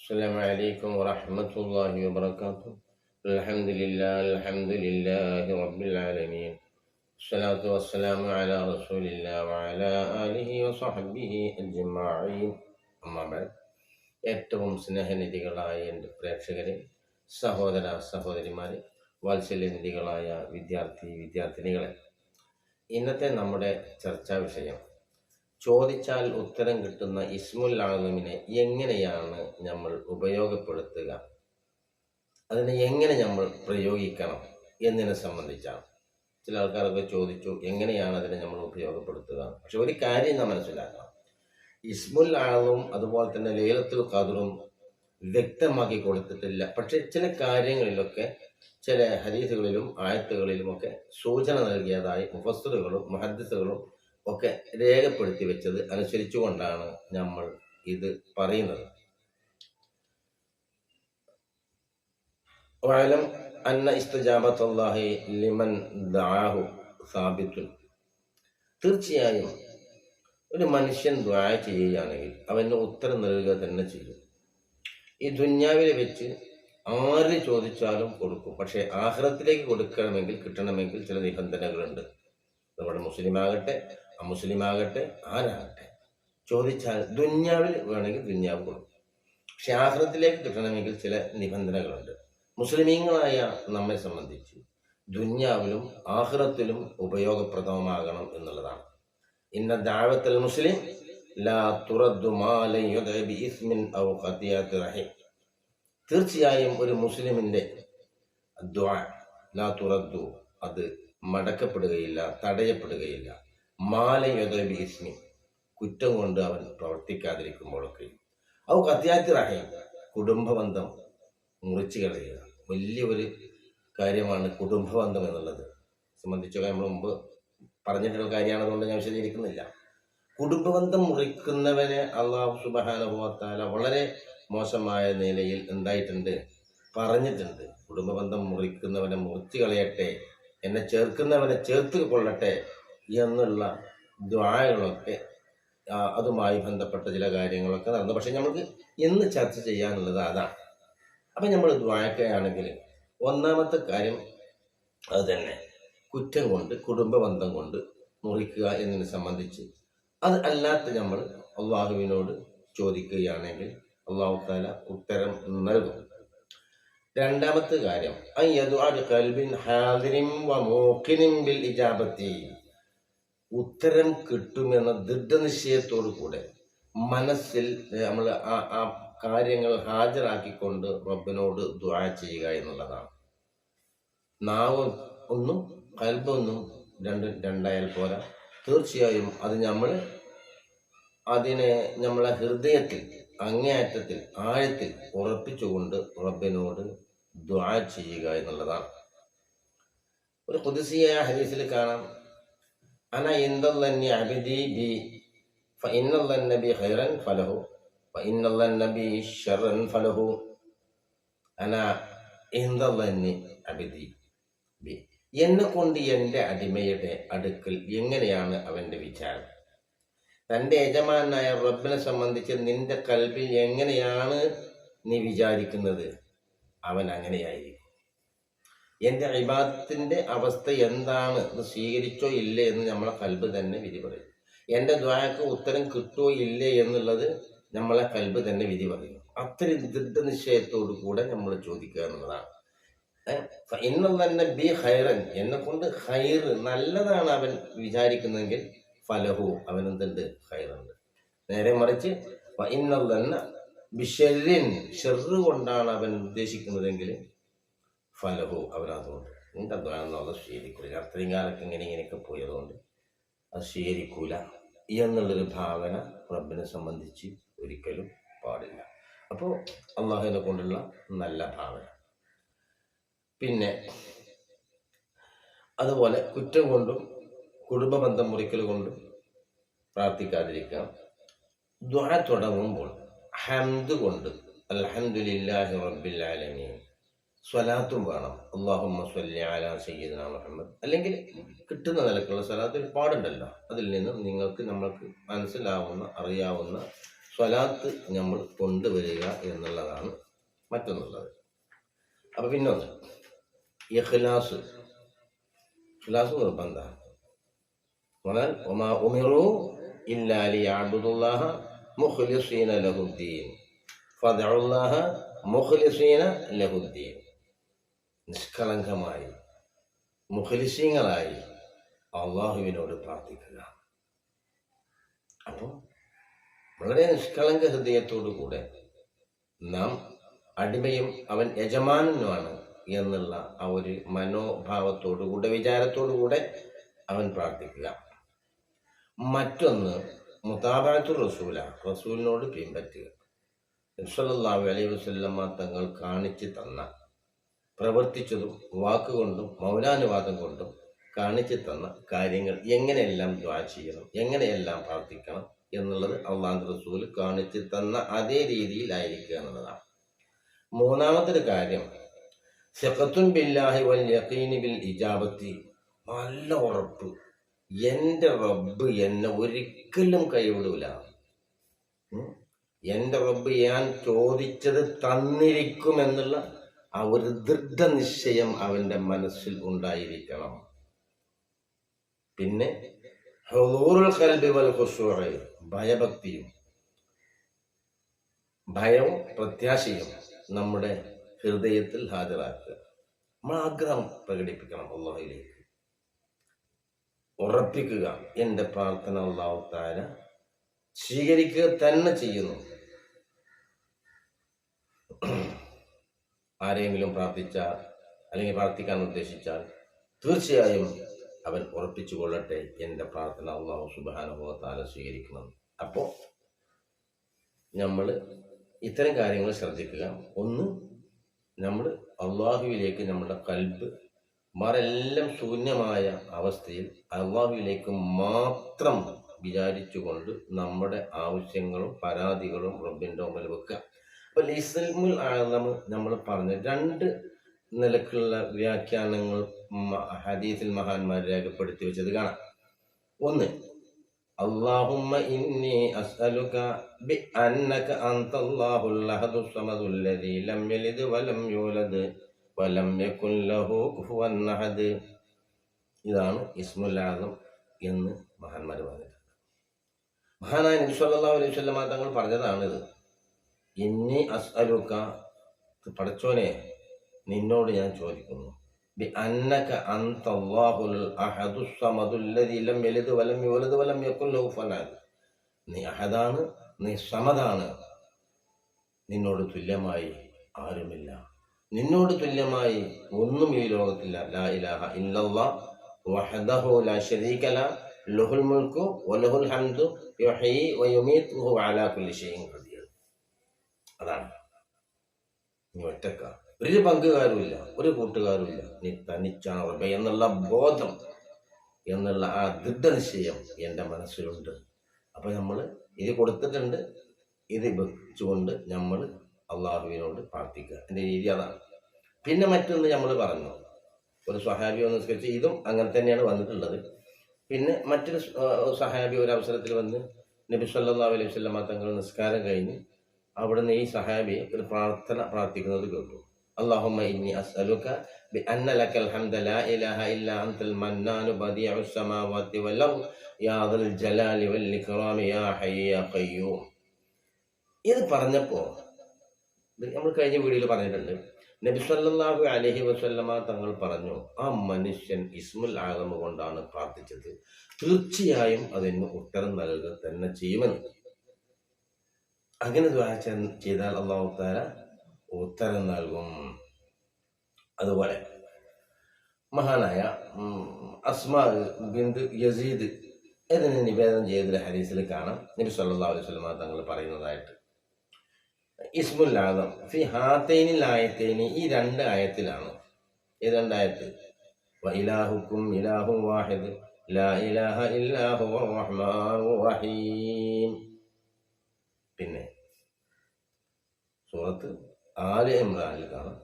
السلام عليكم ورحمة الله وبركاته. الحمد لله رب العالمين. الصلاة والسلام على رسول الله وعلى آله وصحبه أجمعين. أما بعد, ഏറ്റവും സ്നേഹനിധികളായ എൻ്റെ പ്രേക്ഷകരെ, സഹോദര സഹോദരിമാരെ, വാത്സല്യനിധികളായ വിദ്യാർത്ഥിനികളെ, ഇന്നത്തെ നമ്മുടെ ചർച്ചാ വിഷയം ചോദിച്ചാൽ ഉത്തരം കിട്ടുന്ന ഇസ്മുൽ ആളമിനെ എങ്ങനെയാണ് നമ്മൾ ഉപയോഗപ്പെടുത്തുക, അതിനെ എങ്ങനെ നമ്മൾ പ്രയോഗിക്കണം എന്നതിനെ സംബന്ധിച്ചാണ്. ചില ആൾക്കാരൊക്കെ ചോദിച്ചു എങ്ങനെയാണ് അതിനെ നമ്മൾ ഉപയോഗപ്പെടുത്തുക. പക്ഷെ ഒരു കാര്യം നാം മനസ്സിലാക്കണം, ഇസ്മുൽ ആളും അതുപോലെ തന്നെ ലൈലത്തുൽ ഖദ്റും വ്യക്തമാക്കി കൊടുത്തിട്ടില്ല. പക്ഷെ ചില കാര്യങ്ങളിലൊക്കെ ചില ഹദീസുകളിലും ആയത്തുകളിലുമൊക്കെ സൂചന നൽകിയതായി മുഫസ്സിറുകളും മുഹദ്ദിസുകളും ഒക്കെ രേഖപ്പെടുത്തി വെച്ചത് അനുസരിച്ചുകൊണ്ടാണ് നമ്മൾ ഇത് പറയുന്നത്. വഅലം അന്ന ഇസ്തിജാബത്തുല്ലാഹി ലിമൻ ദഅാഹു സാബിത്തുൻ. തീർച്ചയായും ഒരു മനുഷ്യൻ ദുആ ചെയ്യുകയാണെങ്കിൽ അവന് ഉത്തരം നൽകുക തന്നെ ചെയ്യും. ഈ ദുന്യാവിൽ വെച്ച് ആര് ചോദിച്ചാലും കൊടുക്കും. പക്ഷേ ആഖിറത്തിലേക്ക് കൊടുക്കണമെങ്കിൽ, കിട്ടണമെങ്കിൽ ചില നിബന്ധനകളുണ്ട്. നമ്മുടെ മുസ്ലിമാകട്ടെ അമുസ്ലിമാകട്ടെ ആരാകട്ടെ, ചോദിച്ചാൽ ദുന്യാവിൽ വേണമെങ്കിൽ ദുന്യാവ് കൊടുക്കും. പക്ഷെ ആഖിറത്തിലേക്ക് കിട്ടണമെങ്കിൽ ചില നിബന്ധനകളുണ്ട്. മുസ്ലിമീങ്ങളായ നമ്മെ സംബന്ധിച്ച് ദുന്യാവിലും ആഖിറത്തിലും ഉപയോഗപ്രദമാകണം എന്നുള്ളതാണ്. ഇന്ന ദഅവത്തുൽ മുസ്ലിം ലാ തുറദ്ദു മാ ലൻ യുദ്അ ബിഇസ്മിൻ ഔ ഖതിയത്തി റഹിം. തീർച്ചയായും ഒരു മുസ്ലിമിന്റെ ദുആ ലാ തുറദ്ദു, അത് മടക്കപ്പെടുകയില്ല, തടയപ്പെടുകയില്ല. മാലയുദബി ഇസ്മി, കുറ്റം കൊണ്ട് അവൻ പ്രവർത്തിക്കാതിരിക്കുമ്പോഴൊക്കെ. ഔ ഖതിയത്തി റഹിം, കുടുംബബന്ധം മുറിച്ചു കളയുക. വലിയൊരു കാര്യമാണ് കുടുംബബന്ധം എന്നുള്ളത്. സംബന്ധിച്ചൊക്കെ നമ്മൾ മുമ്പ് പറഞ്ഞിട്ടുള്ള കാര്യമാണതുകൊണ്ട് ഞാൻ വിശദീകരിക്കുന്നില്ല. കുടുംബബന്ധം മുറിക്കുന്നവനെ അല്ലാഹു സുബ്ഹാനഹു വ തആല വളരെ മോശമായ നിലയിൽ എന്തായിട്ടുണ്ട്, പറഞ്ഞിട്ടുണ്ട്. കുടുംബബന്ധം മുറിക്കുന്നവനെ മുറിച്ചു കളയട്ടെ, എന്നെ ചേർക്കുന്നവനെ ചേർത്ത് കൊള്ളട്ടെ എന്നുള്ള ദുആകളൊക്കെ അതുമായി ബന്ധപ്പെട്ട ചില കാര്യങ്ങളൊക്കെ നടന്നു. പക്ഷെ നമുക്ക് ഇന്ന് ചർച്ച ചെയ്യാനുള്ളത് അതാണ്. അപ്പം നമ്മൾ ദുആക്കുകയാണെങ്കിൽ ഒന്നാമത്തെ കാര്യം അത് തന്നെ, കുറ്റം കൊണ്ട് കുടുംബബന്ധം കൊണ്ട് മുറിക്കുക എന്നതിനെ സംബന്ധിച്ച്. അത് അല്ലാത്ത നമ്മൾ അള്ളാഹുവിനോട് ചോദിക്കുകയാണെങ്കിൽ അള്ളാഹു തആല ഉത്തരം നൽകും. രണ്ടാമത്തെ കാര്യം, ഉത്തരം കിട്ടുമെന്ന ദൃഢനിശ്ചയത്തോടു കൂടെ മനസ്സിൽ നമ്മൾ ആ കാര്യങ്ങൾ ഹാജരാക്കിക്കൊണ്ട് റബ്ബിനോട് ദുആ ചെയ്യുക എന്നുള്ളതാണ്. നാവ് ഒന്നും ഖൽബൊന്നും രണ്ടായാൽ പോരാ. തീർച്ചയായും അത് അതിനെ നമ്മളെ ഹൃദയത്തിൽ അങ്ങേയറ്റത്തിൽ ആഴത്തിൽ ഉറപ്പിച്ചുകൊണ്ട് റബ്ബിനോട് ദുആ ചെയ്യുക എന്നുള്ളതാണ്. ഒരു ഖുദ്സിയായ ഹദീസിൽ കാണാം, അന ഇൻദല്ലന്നി അബ്ദി ബി ഫഇന്നല്ലന്ന ബി ഖൈറൻ ഫലഹു വഇന്നല്ലന്ന ബി ശർറൻ ഫലഹു. അന ഇൻദല്ലന്നി അബ്ദി ബി, എന്നെ കൊണ്ട് എൻ്റെ അടിമയുടെ അടുക്കൽ എങ്ങനെയാണ് അവൻ്റെ വിചാരം. തൻ്റെ യജമാനായ റബ്ബിനെ സംബന്ധിച്ച് നിന്റെ കൽബിൽ എങ്ങനെയാണ് നീ വിചാരിക്കുന്നത്, അവൻ അങ്ങനെയായിരിക്കും. എൻ്റെ ഇബാദത്തിൻ്റെ അവസ്ഥ എന്താണ്, ഇത് സ്വീകരിച്ചോ ഇല്ലേ എന്ന് നമ്മളെ കൽബ് തന്നെ വിധി പറയും. എൻ്റെ ദുആക്ക് ഉത്തരം കിട്ടുമോ ഇല്ലേ എന്നുള്ളത് നമ്മളെ കൽബ് തന്നെ വിധി പറയും. അത്രയും ദൃഢനിശ്ചയത്തോടു കൂടെ നമ്മൾ ചോദിക്കുക എന്നുള്ളതാണ്. ഇന്നല്ലന്ന ബി ഖൈറൻ, എന്നെ കൊണ്ട് ഖൈർ നല്ലതാണ് അവൻ വിചാരിക്കുന്നതെങ്കിൽ ഫലഹു, അവനെന്തുണ്ട്, ഖൈറുണ്ട്. നേരെ മറിച്ച് ഇന്നല്ലന്ന ബിശർറിൻ, ഷർറ് കൊണ്ടാണ് അവൻ ഉദ്ദേശിക്കുന്നതെങ്കിൽ ഫലഹു, അവനതുകൊണ്ട് നിന്റെ അധ്വാനം സ്വീകരിക്കൂല. അത്രയും കാലൊക്കെ ഇങ്ങനെയൊക്കെ പോയതുകൊണ്ട് അത് സ്വീകരിക്കൂല എന്നുള്ളൊരു ഭാവന റബ്ബിനെ സംബന്ധിച്ച് ഒരിക്കലും പാടില്ല. അപ്പോൾ അള്ളാഹുവിനെ കൊണ്ടുള്ള നല്ല ഭാവന. പിന്നെ അതുപോലെ കുറ്റം കൊണ്ടും കുടുംബബന്ധം മുറിക്കൽ കൊണ്ടും പ്രാർത്ഥിക്കാതിരിക്കാം. ദുആ തുടങ്ങുമ്പോൾ ഹംദ് കൊണ്ട് അൽഹംദുലില്ലാഹി റബ്ബിൽ ആലമീൻ, സ്വലാത്തും വേണം. അല്ലാഹുമ്മ സ്വല്ലി അലാ സയ്യിദിനാ മുഹമ്മദ്, അല്ലെങ്കിൽ കിട്ടുന്ന നിലക്കുള്ള സ്വലാത്ത് ഒരുപാടുണ്ടല്ലോ. അതിൽ നിന്നും നമ്മൾക്ക് മനസ്സിലാവുന്ന അറിയാവുന്ന സ്വലാത്ത് നമ്മൾ കൊണ്ടുവരിക എന്നുള്ളതാണ് മറ്റൊന്നുള്ളത്. അപ്പം പിന്നൊന്ന് ഇഖ്ലാസ് നിർബന്ധമാണ്. എന്നാൽ ഒമാ ഉമിറു ഇല്ലാ ലിയഅബ്ദുല്ലാഹ മുഖ്ലിസീന ലഹുദ്ദീൻ ഫദഉല്ലാഹ മുഖ്ലിസീന ലഹുദ്ദീൻ. നിഷ്കളങ്കമായി മുഖ്ലിസീങ്ങളായി അള്ളാഹുവിനോട് പ്രാർത്ഥിക്കുക. അപ്പോൾ വളരെ നിഷ്കളങ്ക ഹൃദയത്തോടുകൂടെ നാം അടിമയും അവൻ യജമാനനുമാണ് എന്നുള്ള ആ ഒരു മനോഭാവത്തോടുകൂടെ വിചാരത്തോടുകൂടെ അവൻ പ്രാർത്ഥിക്കുക. മറ്റൊന്ന് മുതാബഅത്തു റസൂലിനോട് പിൻപറ്റുക. സല്ലല്ലാഹു അലൈഹി വസല്ലമ തങ്ങൾ കാണിച്ചു തന്ന, പ്രവർത്തിച്ചതും വാക്കുകൊണ്ടും മൗനാനുവാദം കൊണ്ടും കാണിച്ചു തന്ന കാര്യങ്ങൾ എങ്ങനെയെല്ലാം ദുആ ചെയ്യണം, എങ്ങനെയെല്ലാം പ്രാർത്ഥിക്കണം എന്നുള്ളത് അള്ളാഹു റസൂൽ കാണിച്ചു തന്ന അതേ രീതിയിലായിരിക്കുക എന്നുള്ളതാണ്. മൂന്നാമതൊരു കാര്യം സിഖത്തുൻ ബില്ലാഹി വൽ യഖീനി ബിൽ ഇജാബത്തി. നല്ല ഉറപ്പ്, എൻ്റെ റബ്ബ് എന്നെ ഒരിക്കലും കൈവിടൂല, എൻ്റെ റബ്ബ് ഞാൻ ചോദിച്ചത് തന്നിരിക്കുമെന്നുള്ള ആ ഒരു ദൃഢനിശ്ചയം അവൻ്റെ മനസ്സിൽ ഉണ്ടായിരിക്കണം. പിന്നെ ഹുദൂറുൽ ഖൽബി വൽ ഖുശൂഅ്, ഭയഭക്തിയും ഭയവും പ്രത്യാശയും നമ്മുടെ ഹൃദയത്തിൽ ഹാജരാക്കുക. നമ്മൾ ആഗ്രഹം പ്രകടിപ്പിക്കണം, അല്ലാഹുവിലേക്ക് ഉറപ്പിക്കുക. എൻ്റെ പ്രാർത്ഥന അല്ലാഹു തആല സ്വീകരിക്കുക തന്നെ ചെയ്യുന്നു. ആരെങ്കിലും പ്രാർത്ഥിച്ചാൽ അല്ലെങ്കിൽ പ്രാർത്ഥിക്കാൻ ഉദ്ദേശിച്ചാൽ തീർച്ചയായും അവൻ ഉറപ്പിച്ചു കൊള്ളട്ടെ, എൻ്റെ പ്രാർത്ഥന അല്ലാഹു സുബ്ഹാനഹു വ തആല സ്വീകരിക്കണം. അപ്പോൾ നമ്മൾ ഇത്തരം കാര്യങ്ങൾ ശ്രദ്ധിക്കുക. ഒന്ന്, നമ്മൾ അള്ളാഹുവിലേക്ക് നമ്മുടെ കൽബ് മറെല്ലാം ശൂന്യമായ അവസ്ഥയിൽ അള്ളാഹുവിലേക്ക് മാത്രം വിചാരിച്ചുകൊണ്ട് നമ്മുടെ ആവശ്യങ്ങളും പരാതികളും റബ്ബിൻ്റെ മുമ്പിൽ വെക്കുക. അപ്പോൾ ഇസ്മുൽ ആദം നമ്മൾ പറഞ്ഞ രണ്ട് നിലക്കുള്ള വ്യാഖ്യാനങ്ങൾ ഹദീസിൽ മഹാന്മാർ രേഖപ്പെടുത്തി വെച്ചത് കാണാം. ഒന്ന്, അല്ലാഹുമ്മ ഇന്നി അസ്അലുക ബിഅന്നക അൻതല്ലാഹുൽ അഹദുസ് സമദുൽ ലദീ ലം യലിദ് വലം യൂലദ് വലം യകുൽ ലഹു കുഫുവൻ അഹദ്. ഇതാണ് ഇസ്മുൽ ആദം എന്ന് മഹാന്മാർ പറഞ്ഞിട്ടുണ്ട്. മഹാനായ നബി സല്ലല്ലാഹു അലൈഹി വസല്ലം തങ്ങൾ പറഞ്ഞതാണിത്. ഇന്നി അസ്അലുക, പടച്ചോനെ നിന്നോട് ഞാൻ ചോദിക്കുന്നു, ബിഅന്നക അൻതല്ലാഹുൽ അഹദുസ് സമദുൽ ലദീ ലം യലിദ് വലം യൂലദ് വലം യകുൽ ലഹു കുഫുവൻ അഹദ്. നീ അഹദാണ്, നീ സമദാണ്, നിന്നോട് തുല്യമായി ആരുമില്ല, നിന്നോട് തുല്യമായി ഒന്നും ഈ ലോകത്തില്ല. ലാ ഇലാഹ ഇല്ലല്ലാഹ് വഹ്ദഹു ലാ ശരീക ലഹു ലഹുൽ മുൽക്കു വലഹുൽ ഹംദു യുഹ്യി വയുമീതു വഹുവ അലാ കുല്ലി ഷൈഇൻ ഖദീർ. അതാണ്, നീ ഒറ്റക്ക, ഒരു പങ്കുകാരുമില്ല, ഒരു കൂട്ടുകാരുമില്ല, നീ തനിച്ചാണ് റബ്ബേ എന്നുള്ള ബോധം, എന്നുള്ള ആ ദൃഢനിശ്ചയം എൻ്റെ മനസ്സിലുണ്ട്. അപ്പോൾ നമ്മൾ ഇത് കൊടുത്തിട്ടുണ്ട്, ഇത് വെച്ചുകൊണ്ട് നമ്മൾ അള്ളാഹുവിനോട് പ്രാർത്ഥിക്കുക. എൻ്റെ രീതി അതാണ്. പിന്നെ മറ്റൊന്ന് നമ്മൾ പറഞ്ഞു, ഒരു സ്വഹാബി ഒന്ന് സ്കെച്ച്, ഇതും അങ്ങനെ തന്നെയാണ് വന്നിട്ടുള്ളത്. പിന്നെ മറ്റൊരു സഹാബി ഒരു അവസരത്തിൽ വന്ന് നബി സല്ലല്ലാഹു അലൈഹി വസല്ലം തങ്ങൾ നിസ്കാരം കഴിഞ്ഞ് അവിടുന്ന് ഈ സഹാബി ഒരു പ്രാർത്ഥന പ്രാർത്ഥിക്കുന്നത് കേട്ടു. അല്ലാഹുമ്മ ഇന്നി അസ്അലുക ബിഅന്ന ലക്കൽ ഹംദ ലാ ഇലാഹ ഇല്ലാ അൻതൽ മന്നാനു ബദീഉസ് സമാവാതി വൽ അർദ് യാ ദൽ ജലാലി വൽ ഇക്റാം യാ ഹയ്യ് യാ ഖയ്യൂം. ഇത് പറഞ്ഞപ്പോൾ നമ്മൾ കഴിഞ്ഞ വീഡിയോയിൽ പറഞ്ഞിട്ടുണ്ട്, നബി സല്ലല്ലാഹു അലൈഹി വസല്ലമ തങ്ങൾ പറഞ്ഞു, ആ മനുഷ്യൻ ഇസ്മുൽ ആദം കൊണ്ടാണ് പ്രാർത്ഥിച്ചത്, തീർച്ചയായും അതിന് ഉത്തരം നൽകുക തന്നെ ചെയ്യുമെന്ന്. അങ്ങനെ ദുആ ചെയ്താൽ അല്ലാഹു തആല ഉത്തരം നൽകും. അതുപോലെ മഹാനായ അസ്മാ ബിൻത് യസീദ് ഇതിന് നിവേദനം ചെയ്ത ഹദീസിൽ കാണാം, നബി സല്ലല്ലാഹു അലൈഹി വസല്ലമ തങ്ങൾ പറയുന്നതായിട്ട്, ഇസ്മുൽ ആദം ഫി ഹാതൈനിൽ ആയത്തൈനി, ഈ രണ്ട് ആയത്തിലാണ്. ഈ രണ്ടായത്ത്, വ ഇലാഹുക്കും ഇലാഹു വാഹിദ് ലാ ഇലാഹ ഇല്ലാ ഹുവർ റഹ്മാനുർ റഹീം. പിന്നെ സൂറത്ത് ആലി ഇംറാനിൽ കാണാം,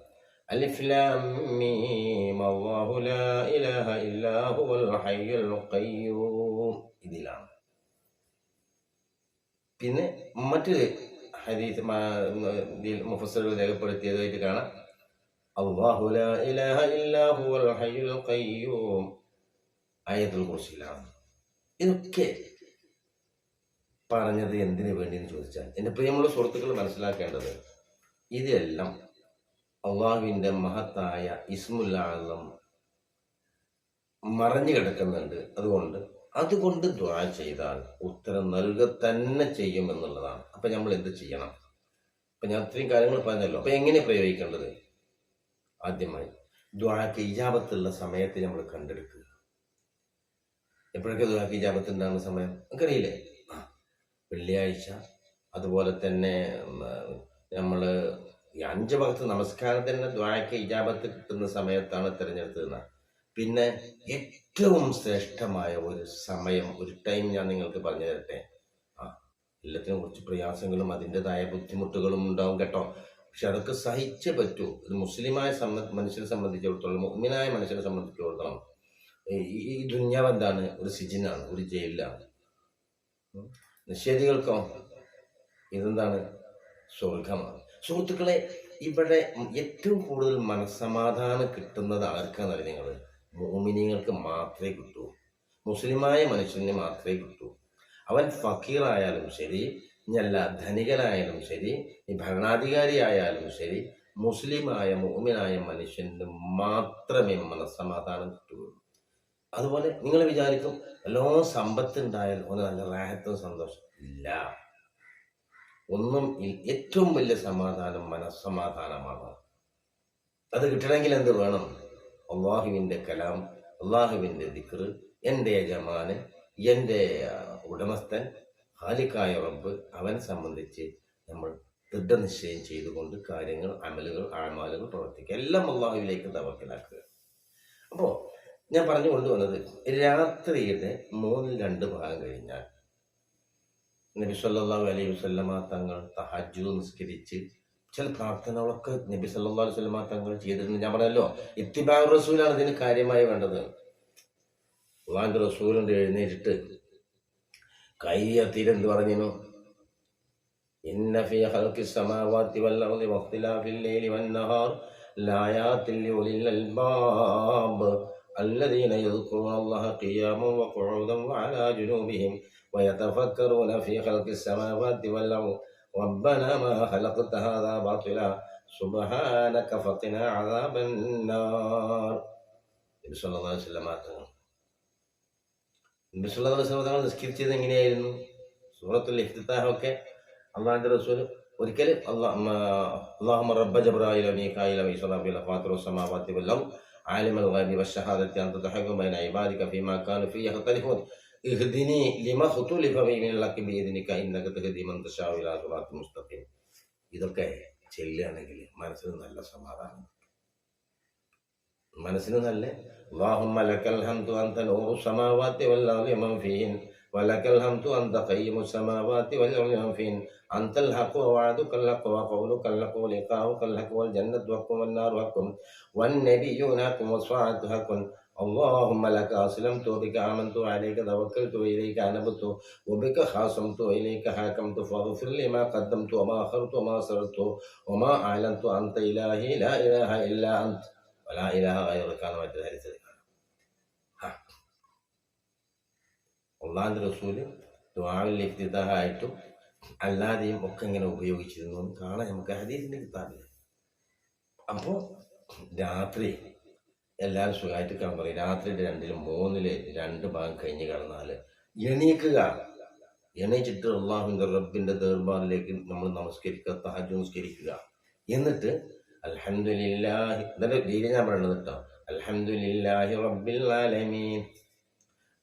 അലിഫ് ലാം മീം അല്ലാഹു ലാ ഇലാഹ ഇല്ലാ ഹുവൽ ഹയ്യുൽ ഖയ്യൂം. ഇതിലാണ്. പിന്നെ മറ്റൊരു ഹദീസ് മുഫസ്സിറുകൾ രേഖപ്പെടുത്തിയതായിട്ട് കാണാം, അല്ലാഹു ലാ ഇലാഹ ഇല്ലാ ഹുവൽ ഹയ്യുൽ ഖയ്യൂം, ആയത്തുൽ കുർസിയിലാണ്. ഇതൊക്കെ പറഞ്ഞത് എന്തിനു വേണ്ടിയെന്ന് ചോദിച്ചാൽ, എൻ്റെ പ്രിയമുള്ള സുഹൃത്തുക്കൾ മനസ്സിലാക്കേണ്ടത്, ഇതെല്ലാം അള്ളാഹുവിൻ്റെ മഹത്തായ ഇസ്മുൽ ആസം മറഞ്ഞു കിടക്കുന്നുണ്ട്. അതുകൊണ്ട് ദുആ ചെയ്താൽ ഉത്തരം നൽകുക തന്നെ ചെയ്യുമെന്നുള്ളതാണ്. അപ്പം നമ്മൾ എന്ത് ചെയ്യണം? അപ്പം ഞാൻ ഇത്രയും കാര്യങ്ങൾ പറഞ്ഞല്ലോ. അപ്പം എങ്ങനെ പ്രയോഗിക്കേണ്ടത്? ആദ്യമായി ദുആക്ക് ഇജാബത്തുള്ള സമയത്ത് നമ്മൾ കണ്ടെടുക്കുക. എപ്പോഴൊക്കെ ദുആക്ക് ഇജാബത്ത് ഉണ്ടാകുന്ന സമയം നമുക്കറിയില്ലേ? വെള്ളിയാഴ്ച, അതുപോലെ തന്നെ നമ്മൾ ഈ 5 വക്ത് നമസ്കാരത്തിന് ദുആക്ക് ഇജാബത്ത് കിട്ടുന്ന സമയത്താണ് തിരഞ്ഞെടുത്തത്. പിന്നെ ഏറ്റവും ശ്രേഷ്ഠമായ ഒരു സമയം, ഒരു ടൈം ഞാൻ നിങ്ങൾക്ക് പറഞ്ഞു തരട്ടെ. എല്ലാത്തിനും കുറച്ച് പ്രയാസങ്ങളും അതിൻ്റെതായ ബുദ്ധിമുട്ടുകളും ഉണ്ടാവും കേട്ടോ. പക്ഷെ അതൊക്കെ സഹിച്ചേ പറ്റൂ. ഒരു മുസ്ലിമായ മനുഷ്യനെ സംബന്ധിച്ചിടത്തോളം, മുഅ്മിനായ മനുഷ്യനെ സംബന്ധിച്ചിടത്തോളം ഈ ദുന്യാവ് എന്താണ്? ഒരു സിജിനാണ്, ഒരു ജയിലിലാണ്. നിഷേധികൾക്കോ ഇതെന്താണ്? സ്വർഗമാണ്. സുഹൃത്തുക്കളെ, ഇവിടെ ഏറ്റവും കൂടുതൽ മനസ്സമാധാനം കിട്ടുന്നത് ആർക്കാന്നറിയ നിങ്ങൾ? മുഅ്മിനീങ്ങൾക്ക് മാത്രമേ കിട്ടൂ. മുസ്ലിമായ മനുഷ്യന് മാത്രമേ കിട്ടൂ. അവൻ ഫക്കീറായാലും ശരി, ഇല്ല ധനികനായാലും ശരി, ഈ ഭരണാധികാരി ആയാലും ശരി, മുസ്ലിമായ മുഅ്മിനായ മനുഷ്യന് മാത്രമേ മനസ്സമാധാനം കിട്ടുകയുള്ളൂ. അതുപോലെ നിങ്ങൾ വിചാരിക്കും എല്ലോ സമ്പത്തുണ്ടായാൽ ഒന്ന് നല്ല റാഹത്തും സന്തോഷം. ഇല്ല, ഒന്നും. ഏറ്റവും വലിയ സമാധാനം മനസ്സമാധാനമാണ്. അത് കിട്ടണമെങ്കിൽ എന്ത് വേണം? അള്ളാഹുവിൻ്റെ കലാം, അള്ളാഹുവിൻ്റെ ദിക്ർ, എൻ്റെ യജമാനൻ, എൻ്റെ ഉടമസ്ഥൻ ഖാലിഖായ റബ്ബ്, അവനെ സംബന്ധിച്ച് നമ്മൾ ദൃഢനിശ്ചയം ചെയ്തുകൊണ്ട് കാര്യങ്ങൾ, ആമാലുകൾ പ്രവർത്തിക്കുക. എല്ലാം അള്ളാഹുവിലേക്ക് തവക്കലാക്കുക. അപ്പോൾ ഞാൻ പറഞ്ഞു കൊണ്ടുവന്നത്, രാത്രിയുടെ 2/3 ഭാഗം കഴിഞ്ഞാൽ നബി സല്ലല്ലാഹു അലൈഹി വസല്ലമ തങ്ങൾ തഹജ്ജുദ് നിസ്കരിച്ച് ചില പ്രാർത്ഥനകളൊക്കെ നബി സല്ലല്ലാഹു അലൈഹി വസല്ലമ തങ്ങൾ ചെയ്തിട്ടുണ്ട്. ഞാൻ പറഞ്ഞല്ലോ, ഇത്തിബാ റസൂലാണ് ഇതിന് കാര്യമായി വേണ്ടത്. അള്ളാഹുവിൻ്റെ റസൂലിൻ്റെ എഴുന്നേറ്റിട്ട് കയ്യത്തിരെന്ത് പറഞ്ഞു? ഇന്ന ഫീ ഖൽഖിസ് സമാവാതി വൽ അർളി വഖ്തിലാഫിൽ ലൈലി വൻ നഹാർ ലആയാതിൻ ലിഉലിൽ അൽബാബ് الذين يذكرون الله قياما وقعودا وعلى جنوبهم ويتفكرون في خلق السماوات والأرض ربنا ما خلقت هذا باطلا سبحانك فقنا عذاب النار. നബി സല്ലല്ലാഹു അലൈഹി വസല്ലം തങ്ങൾ നിസ്കരിച്ചത് എങ്ങനെയായിരുന്നു? സൂറത്തുൽ ഇഫ്തിതാഹൊക്കെ അള്ളാഹുവിൻ്റെ റസൂൽ ഒരിക്കൽ അല്ലാഹുമ്മ റബ്ബ ജിബ്രീല മീകാഈല വഇസ്റാഫീല ഫാത്തിറു സമാവാതി വൽ അർദ് عالم الغيب والشهادة أنت تحكم بين عبادك فيما كانوا فيه يختلفون اهدني لما اختلف فيه من الحق بإذنك إنك تهدي من تشاء إلى صراط مستقيم. ഇതൊക്കെ ചെല്ലുകയാണെങ്കിൽ മനസ്സിന് നല്ല സമാധാനം, മനസ്സിന് നല്ല اللهم لك الحمد أنت نور السماوات والأرض ومن فيهن ولك الحمد أنت قيم السماوات والأرض ومن فيهن أنت الحق ووعدك الحق وقولك الحق ولقاؤك الحق والجنة حق والنار حق والنبيون حق والساعة حق اللهم لك أسلمت وبك آمنت وعليك توكلت وإليك أنبت وبك خاصمت وإليك حاكمت فاغفر لي ما قدمت وما أخرت وما أسررت وما أعلنت أنت إلهي لا إله إلا أنت ولا إله غيرك أنا وجل അള്ളാഹുവിൻ്റെ റസൂല് ദുആഉൽ ഇഫ്തിതാഹായിട്ടും അല്ലാതെയും ഒക്കെ ഇങ്ങനെ ഉപയോഗിച്ചിരുന്നു എന്ന് കാണാൻ നമുക്ക് ഹദീസിൻ്റെ കിതാബിൽ. അപ്പോൾ രാത്രി എല്ലാവരും സുഖമായിട്ട് കിടന്നു പറയും. രാത്രിയുടെ 2/3 ഭാഗം കഴിഞ്ഞ് കിടന്നാൽ എണീക്കുക. എണീച്ചിട്ട് അള്ളാഹുവിൻ്റെ റബ്ബിൻ്റെ ദർബാറിലേക്ക് നമ്മൾ നമസ്കരിക്കുക, തഹജ്ജുദ് നിസ്കരിക്കുക. എന്നിട്ട് അൽഹംദുലില്ലാഹി, എന്നിട്ട് ഡീലേ ഞാൻ പറയണത് കേട്ടോ, അൽഹംദുലില്ലാഹി റബ്ബിൽ ആലമീൻ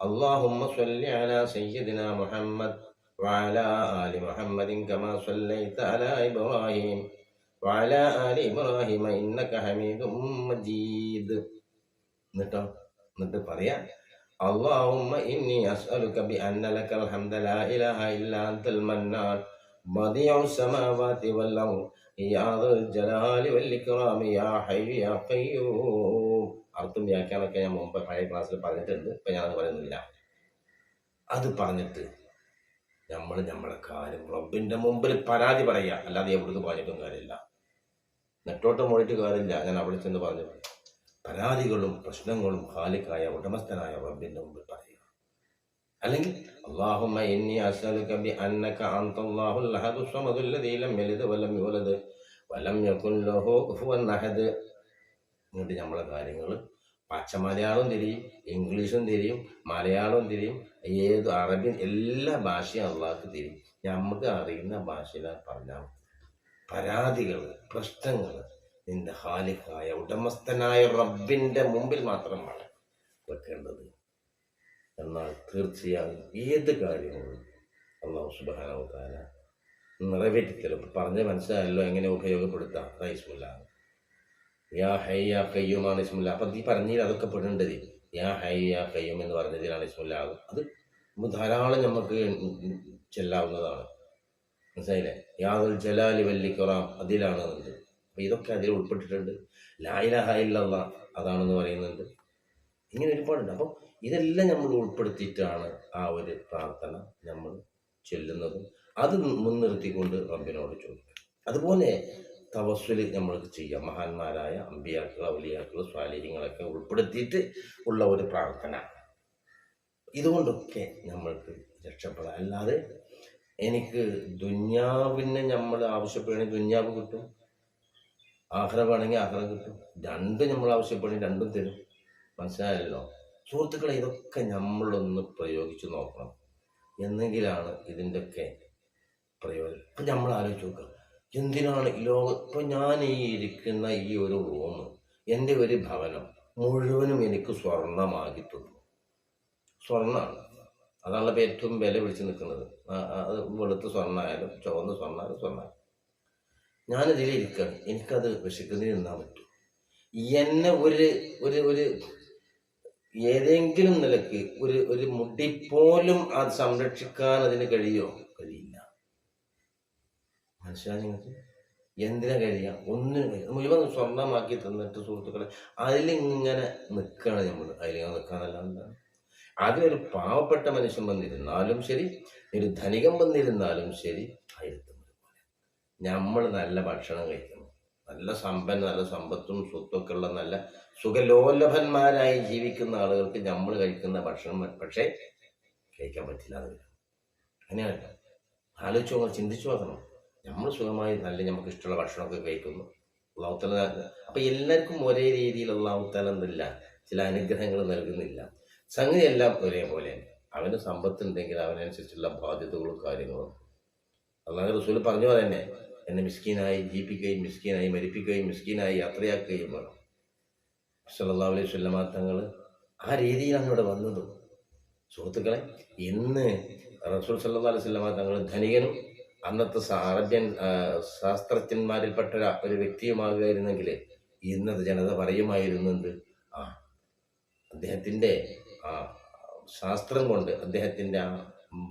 اللهم صل على سيدنا محمد وعلى آل محمد كما صليت على إبراهيم وعلى آل إبراهيم إنك حميد مجيد. എന്നിട്ട് പറയാം, اللهم إني أسألك بأن لك الحمد لا إله إلا أنت المنان بديع السماوات والأرض يا ذا الجلال والإكرام يا حي يا قيوم. അർത്ഥം വ്യാഖ്യാനമൊക്കെ ഞാൻ മുമ്പ് പഴയ ക്ലാസ്സിൽ പറഞ്ഞിട്ടുണ്ട്. ഇപ്പം ഞാനത് പറയുന്നില്ല. അത് പറഞ്ഞിട്ട് നമ്മളെ കാര്യം റബ്ബിന്റെ മുമ്പിൽ പരാതി പറയുക, അല്ലാതെ എവിടുന്ന് പറഞ്ഞിട്ടും കാര്യമില്ല. നെട്ടോട്ടം ഓടിയിട്ട് കാര്യമില്ല. ഞാൻ അവിടെ ചെന്ന് പറഞ്ഞു പരാതികളും പ്രശ്നങ്ങളും ഖാലിഖായ ഉടമസ്ഥനായ റബ്ബിന്റെ മുമ്പിൽ പറയുക. അല്ലെങ്കിൽ അല്ലാഹുമ്മ ഇന്നി അസ്അലുക ബി അന്നക അൻതല്ലാഹുൽ അഹദുസ് സമദുൽ ലദീ ലം യലിദ് വലം യൂലദ് വലം യകുൽ ലഹു കുഫുവൻ അഹദ്. എന്നിട്ട് നമ്മളെ കാര്യങ്ങൾ പച്ച മലയാളം തിരിയും, ഇംഗ്ലീഷും തിരിയും, മലയാളവും തിരിയും, ഏത് അറബി എല്ലാ ഭാഷയും അള്ളാഹ്ക്ക് തിരിയും. നമുക്ക് അറിയുന്ന ഭാഷയിൽ പറഞ്ഞാൽ പരാതികൾ പ്രശ്നങ്ങൾ നിന്റെ ഖാലിഖായ ഉടമസ്ഥനായ റബ്ബിന്റെ മുമ്പിൽ മാത്രമാണ് വെക്കേണ്ടത്. എന്നാൽ തീർച്ചയായും ഏത് കാര്യങ്ങളും അല്ലാഹു സുബ്ഹാനഹു വ തആല നിറവേറ്റിത്തരും. പറഞ്ഞ് മനസ്സിലായല്ലോ എങ്ങനെ ഉപയോഗപ്പെടുത്താം. റൈസ്മുല്ല യാ ഹൈ യാ കയ്യൂമാണ് ഇസ്മുല്ല. അപ്പം നീ പറഞ്ഞതിൽ അതൊക്കെ പെടേണ്ടത് യാ ഹൈ യാ കയ്യൂം എന്ന് പറഞ്ഞതിലാണ് ഇസ്മുല്ല. അത് ധാരാളം നമുക്ക് ചെല്ലാവുന്നതാണ്. മനസ്സിലായില്ലേ? യാദുൽ ജലാലി വല്ലിക്കുറാം അതിലാണെന്നുണ്ട്. അപ്പം ഇതൊക്കെ അതിൽ ഉൾപ്പെട്ടിട്ടുണ്ട്. ലാ ഇലാഹ ഇല്ലല്ലാഹ് അതാണെന്ന് പറയുന്നുണ്ട്. ഇങ്ങനെ ഒരുപാടുണ്ട്. അപ്പം ഇതെല്ലാം നമ്മൾ ഉൾപ്പെടുത്തിയിട്ടാണ് ആ ഒരു പ്രാർത്ഥന നമ്മൾ ചൊല്ലുന്നതും അത് മുൻനിർത്തിക്കൊണ്ട് റബ്ബിനോട് ചോദിക്കുക. അതുപോലെ തവസ്സുല് നമ്മൾക്ക് ചെയ്യാം. മഹാന്മാരായ അമ്പിയാക്കൾ, ഔലിയാക്കൾ, സ്വാലിഹ്യങ്ങളൊക്കെ ഉൾപ്പെടുത്തിയിട്ട് ഉള്ള ഒരു പ്രാർത്ഥന. ഇതുകൊണ്ടൊക്കെ നമ്മൾക്ക് രക്ഷപ്പെടാം. അല്ലാതെ എനിക്ക് ദുന്യാവിനെ നമ്മൾ ആവശ്യപ്പെടുകയാണെങ്കിൽ ദുന്യാവ് കിട്ടും, ആഖിറ വേണമെങ്കിൽ ആഖിറ കിട്ടും. രണ്ടും നമ്മൾ ആവശ്യപ്പെടുകയാണെങ്കിൽ രണ്ടും തരും. മനസ്സിലായല്ലോ സുഹൃത്തുക്കളെ? ഇതൊക്കെ നമ്മളൊന്ന് പ്രയോഗിച്ച് നോക്കണം, എന്നെങ്കിലാണ് ഇതിൻ്റെയൊക്കെ പ്രയോജനം. ഇപ്പം നമ്മൾ ആലോചിച്ച് നോക്കുക, എന്തിനാണ് ഈ ഇപ്പം ഞാൻ ഈ ഇരിക്കുന്ന ഈ ഒരു റൂം, എൻ്റെ ഒരു ഭവനം മുഴുവനും എനിക്ക് സ്വർണ്ണമാക്കി തന്നു. സ്വർണ്ണമാണ്, അതാണല്ലോ ഏറ്റവും വില പിടിച്ച് നിൽക്കുന്നത്. അത് വെളുത്ത സ്വർണ്ണമായാലും ചുവന്ന സ്വർണ്ണമായാലും സ്വർണ്ണമായാലും ഞാനിതിലിരിക്കുകയാണ്. എനിക്കത് വിശക്കുന്നതിന് നിന്നാൽ പറ്റും. എന്നെ ഒരു ഒരു ഒരു ഏതെങ്കിലും നിലക്ക് ഒരു മുടി പോലും അത് സംരക്ഷിക്കാൻ അതിന് കഴിയില്ല. മനസ്സിലായി നിങ്ങൾക്ക്? എന്തിനാ കഴിയാം? ഒന്നിനും കഴിയും. മുഴുവൻ സ്വർണ്ണമാക്കി തന്നിട്ട് സുഹൃത്തുക്കളെ അതിലിങ്ങനെ നിൽക്കുകയാണ് നമ്മൾ. അതിലിങ്ങനെ നിൽക്കാനല്ലാണ്ട് അതിലൊരു പാവപ്പെട്ട മനുഷ്യൻ വന്നിരുന്നാലും ശരി, ഒരു ധനികൻ വന്നിരുന്നാലും ശരി, ആയിരുത്തുന്നത് പോലെ നമ്മൾ നല്ല ഭക്ഷണം കഴിക്കണം. നല്ല സമ്പത്തും സ്വത്തൊക്കെ ഉള്ള നല്ല സുഖലോലഭന്മാരായി ജീവിക്കുന്ന ആളുകൾക്ക് നമ്മൾ കഴിക്കുന്ന ഭക്ഷണം പക്ഷേ കഴിക്കാൻ പറ്റില്ല. അങ്ങനെയാണല്ലോ. ആലോചിച്ച് നോക്കണം, ചിന്തിച്ചു നോക്കണം. നമ്മൾ സുഖമായി നല്ല നമുക്ക് ഇഷ്ടമുള്ള ഭക്ഷണമൊക്കെ കഴിക്കുന്നു. അള്ളാഹുത്താല അപ്പം എല്ലാവർക്കും ഒരേ രീതിയിൽ അള്ളാഹുത്താല എന്തില്ല, ചില അനുഗ്രഹങ്ങൾ നൽകുന്നില്ല. സംഗതി എല്ലാം ഒരേപോലെ. അവന് സമ്പത്തുണ്ടെങ്കിൽ അവനനുസരിച്ചുള്ള ബാധ്യതകളും കാര്യങ്ങളും. അള്ളാഹു റസൂൽ പറഞ്ഞു തന്നെ, എന്നെ മിസ്കീനായി ജീവിപ്പിക്കുകയും മിസ്കീനായി മരിപ്പിക്കുകയും മിസ്കീനായി യാത്രയാക്കുകയും വേണം. സല്ലല്ലാഹു അലൈഹി വസല്ലമ തങ്ങൾ ആ രീതിയിലാണ് ഇവിടെ വന്നത്. സുഹൃത്തുക്കളെ, ഇന്ന് റസൂൽ സല്ലല്ലാഹു അലൈഹി വസല്ലമ തങ്ങൾ ധനികനും അന്നത്തെ അറബ്യൻ ശാസ്ത്രജ്ഞന്മാരിൽപ്പെട്ട ഒരു വ്യക്തിയുമാകുമായിരുന്നെങ്കിൽ ഇന്നത് ജനത പറയുമായിരുന്നത് അദ്ദേഹത്തിൻ്റെ ആ ശാസ്ത്രം കൊണ്ട്, അദ്ദേഹത്തിൻ്റെ ആ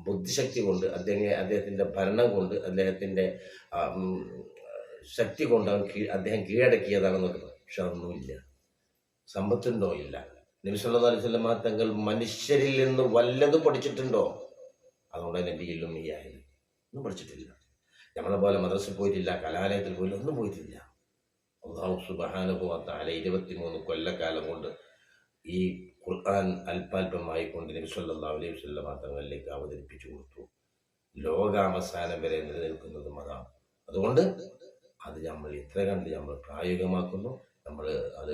ബുദ്ധിശക്തി കൊണ്ട്, അദ്ദേഹത്തിൻ്റെ ഭരണം കൊണ്ട്, അദ്ദേഹത്തിൻ്റെ ശക്തി കൊണ്ട് അദ്ദേഹം കീഴടക്കിയതാണെന്നൊക്കെ. പക്ഷെ അതൊന്നുമില്ല. സമ്പത്തുണ്ടോ? ഇല്ല. നബി സല്ലല്ലാഹു അലൈഹി വസല്ലം തങ്ങൾ മനുഷ്യരിൽ നിന്ന് വല്ലതും പഠിച്ചിട്ടുണ്ടോ? അതുകൊണ്ട് നബിയിലും ഈ ആയത് ഒന്നും പഠിച്ചിട്ടില്ല. നമ്മളെ പോലെ മദ്രസയിൽ പോയിട്ടില്ല, കലാലയത്തിൽ പോലും ഒന്നും പോയിട്ടില്ല. അല്ലാഹു സുബ്ഹാനഹു വ തആല 23 കൊല്ലക്കാലം കൊണ്ട് ഈ ഖുർആൻ അല്പാൽപമായി കൊണ്ട് നബി സല്ലല്ലാഹു അലൈഹി വസല്ലം തങ്ങളിലേക്ക് അവതരിപ്പിച്ചു കൊടുത്തു. ലോകാവസാനം വരെ നിലനിൽക്കുന്നതും അതാണ്. അതുകൊണ്ട് അത് നമ്മൾ എത്ര കണ്ട് നമ്മൾ പ്രായോഗികമാക്കുന്നു, നമ്മൾ അത്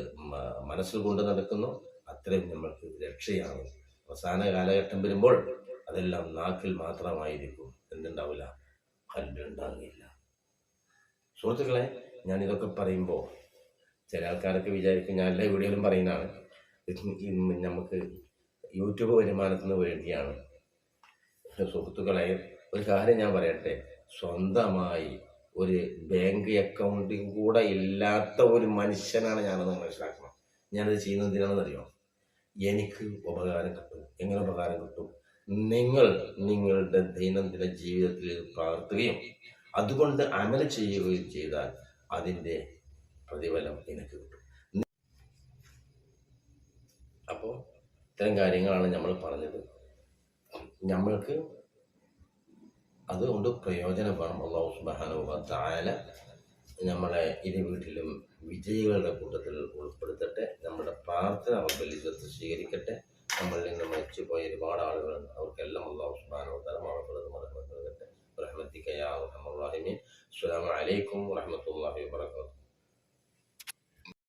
മനസ്സിൽ കൊണ്ട് നടക്കുന്നു, അത്രയും നമ്മൾക്ക് രക്ഷയാണ്. അവസാന കാലഘട്ടം വരുമ്പോൾ അതെല്ലാം നാക്കിൽ മാത്രമായിരിക്കും. എന്തുണ്ടാവില്ല? കല്ലുണ്ടാകില്ല. സുഹൃത്തുക്കളെ, ഞാനിതൊക്കെ പറയുമ്പോൾ ചില ആൾക്കാരൊക്കെ വിചാരിക്കും ഞാൻ എല്ലാ വീഡിയോയിലും പറയുന്നതാണ്, നമുക്ക് യൂട്യൂബ് വരുമാനത്തിന് വേണ്ടിയാണ്. സുഹൃത്തുക്കളെ, ഒരു കാര്യം ഞാൻ പറയട്ടെ, സ്വന്തമായി ഒരു ബാങ്ക് അക്കൗണ്ടും കൂടെ ഇല്ലാത്ത ഒരു മനുഷ്യനാണ് ഞാനെന്ന് മനസ്സിലാക്കണം. ഞാനത് ചെയ്യുന്നത് എന്തിനാണെന്നറിയോ? എനിക്ക് ഉപകാരം കിട്ടും. എങ്ങനെ ഉപകാരം കിട്ടും? നിങ്ങൾ നിങ്ങളുടെ ദൈനംദിന ജീവിതത്തിൽ പ്രാർത്ഥിക്കുകയും അതുകൊണ്ട് അമൽ ചെയ്യുകയും ചെയ്താൽ അതിൻ്റെ പ്രതിഫലം എനിക്ക് കിട്ടും. അപ്പോൾ ഇത്തരം കാര്യങ്ങളാണ് നമ്മൾ പറഞ്ഞത്. നമ്മൾക്ക് അതുകൊണ്ട് പ്രയോജനം വേണം. അല്ലാഹു സുബ്ഹാനഹു വ തആല നമ്മളെ ഇരു വീട്ടിലും വിജയികളുടെ കൂട്ടത്തിൽ ഉൾപ്പെടുത്തട്ടെ. നമ്മുടെ പ്രാർത്ഥന റബ്ബുൽ ഇസ്സത്ത് സ്വീകരിക്കട്ടെ. നമ്മളിൽ നിന്ന് മരിച്ചുപോയ ഒരുപാട് ആളുകളുണ്ട്. അവർക്കെല്ലാം അല്ലാഹു സുബ്ഹാനഹു വ തആല മഗ്ഫിറത്തും റഹ്മത്തും നൽകട്ടെ. ബിറഹ്മതിക യാ അർഹമർ റഹീമീൻ. അസ്സലാമു അലൈക്കും വറഹ്മത്തുള്ളാഹി വബറകാതുഹു.